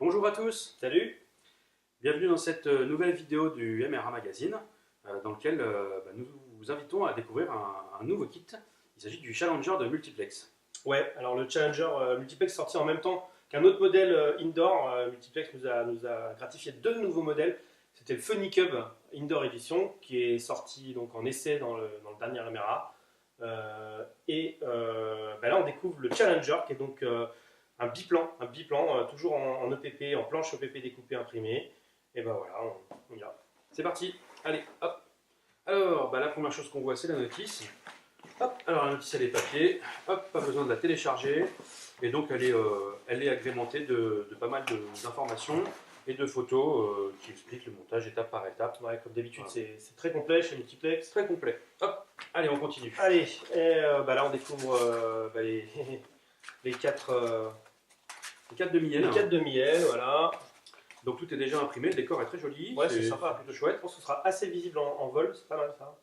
Bonjour à tous, Salut. bienvenue dans cette nouvelle vidéo du MRA Magazine dans lequel nous vous invitons à découvrir un nouveau kit. Il s'agit du Challenger de Multiplex. Ouais, alors le Challenger Multiplex est sorti en même temps qu'un autre modèle indoor. Multiplex nous a gratifié deux nouveaux modèles. C'était le Funny Cub Indoor Edition qui est sorti donc en essai dans le dernier MRA. Là on découvre le Challenger qui est donc un biplan, toujours en EPP, en planche EPP découpée imprimée. Et ben voilà, on y va. C'est parti, allez, hop. Alors, la première chose qu'on voit, c'est la notice. Hop, alors la notice, elle est papier. Hop, pas besoin de la télécharger. Et donc, elle est agrémentée de pas mal d'informations et de photos qui expliquent le montage étape par étape. Ouais, comme d'habitude, Voilà. c'est très complet chez Multiplex. Très complet. Hop, allez, on continue. Allez, là on découvre les quatre Les 4 demi-ailes. demi-ailes, voilà. Donc tout est déjà imprimé, le décor est très joli. Ouais, c'est sympa. plutôt chouette. Je pense que ce sera assez visible en vol, c'est pas mal ça.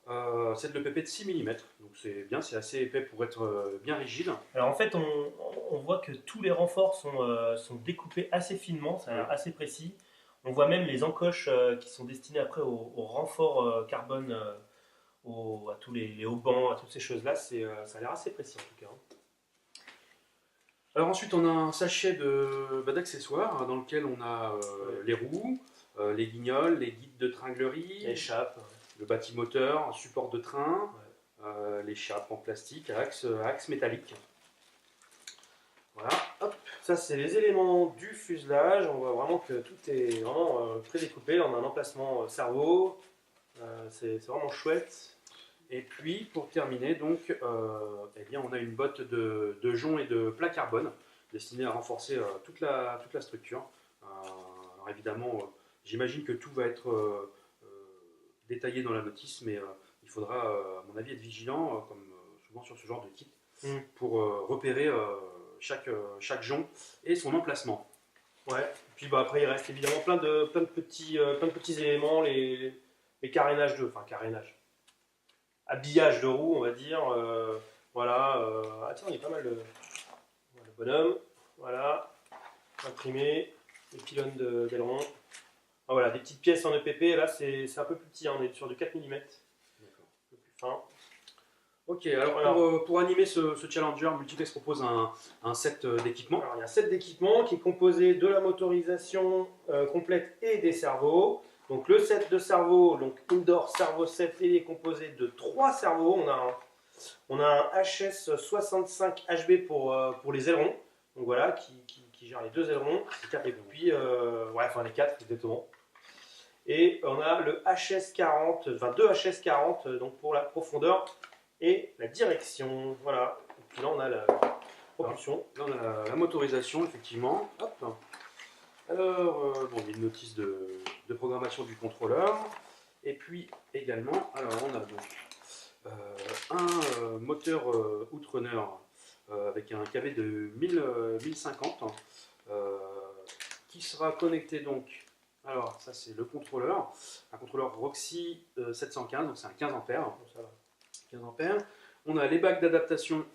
C'est de l'EPP de 6 mm, donc c'est bien, c'est assez épais pour être bien rigide. Alors en fait, on voit que tous les renforts sont découpés assez finement, ça a l'air assez précis. On voit même les encoches qui sont destinées après au renfort carbone, à tous les haubans, à toutes ces choses-là. Ça a l'air assez précis en tout cas. Alors ensuite on a un sachet d'accessoires dans lequel on a les roues, les guignols, les guides de tringlerie, Échappe. le bâtimoteur, support de train, l'échappe en plastique à axe métallique. Voilà, hop. Ça, c'est les éléments du fuselage. On voit vraiment que tout est vraiment très découpé. Là, on a un emplacement cerveau. C'est vraiment chouette. Et puis pour terminer, donc, on a une botte de jonc et de plat carbone destinée à renforcer toute la structure. Alors évidemment, j'imagine que tout va être détaillé dans la notice, mais il faudra, à mon avis, être vigilant, comme souvent sur ce genre de kit, pour repérer chaque jonc et son emplacement. Ouais. Et puis après, il reste évidemment plein de petits éléments, les carénages habillage de roues, on va dire. Tiens, il y a pas mal de le bonhomme. Voilà, imprimé, les pylônes d'aileron. Voilà, des petites pièces en EPP. Là, c'est un peu plus petit. On est sur du 4 mm. D'accord. Un peu plus fin. Ok, alors pour animer ce Challenger, Multiplex propose un set d'équipements. Alors, il y a un set d'équipements qui est composé de la motorisation complète et des servos. Donc le set de servos, donc Indoor Servo Set, il est composé de 3 servos. On a un HS65 HB pour les ailerons, donc voilà, qui gère les 2 ailerons. Et puis, les 4 exactement. Et on a le HS40, enfin 2 HS40, donc pour la profondeur et la direction. Voilà. Et puis là on a la propulsion. Là on a la motorisation, effectivement. Hop. Alors, il y a une notice de programmation du contrôleur. Et puis également, alors on a donc un moteur Outrunner avec un KV de 1050 qui sera connecté donc. Alors ça c'est le contrôleur, un contrôleur Roxy 715, donc c'est un 15 ampères. Ça va. 15 ampères. On a les bacs d'adaptation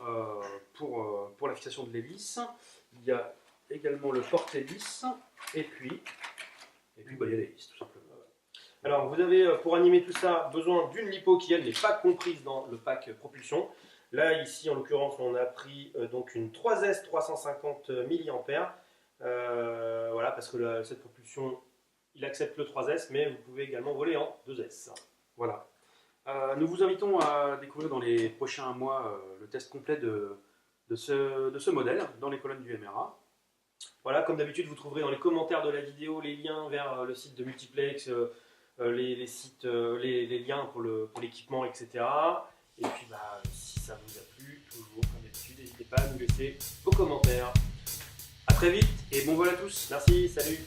pour la fixation de l'hélice. Il y a également le porte-hélice et puis il y a l'hélice tout simplement. Alors vous avez pour animer tout ça besoin d'une lipo qui elle n'est pas comprise dans le pack propulsion. Là ici en l'occurrence on a pris donc une 3S 350 mAh. Voilà, parce que cette propulsion il accepte le 3S, mais vous pouvez également voler en 2S. Voilà. Nous vous invitons à découvrir dans les prochains mois le test complet de ce modèle dans les colonnes du MRA. Voilà, comme d'habitude, vous trouverez dans les commentaires de la vidéo les liens vers le site de Multiplex, les liens pour l'équipement, etc. Et puis, si ça vous a plu, toujours comme d'habitude, n'hésitez pas à nous laisser vos commentaires. A très vite et bon vol à tous. Merci, salut.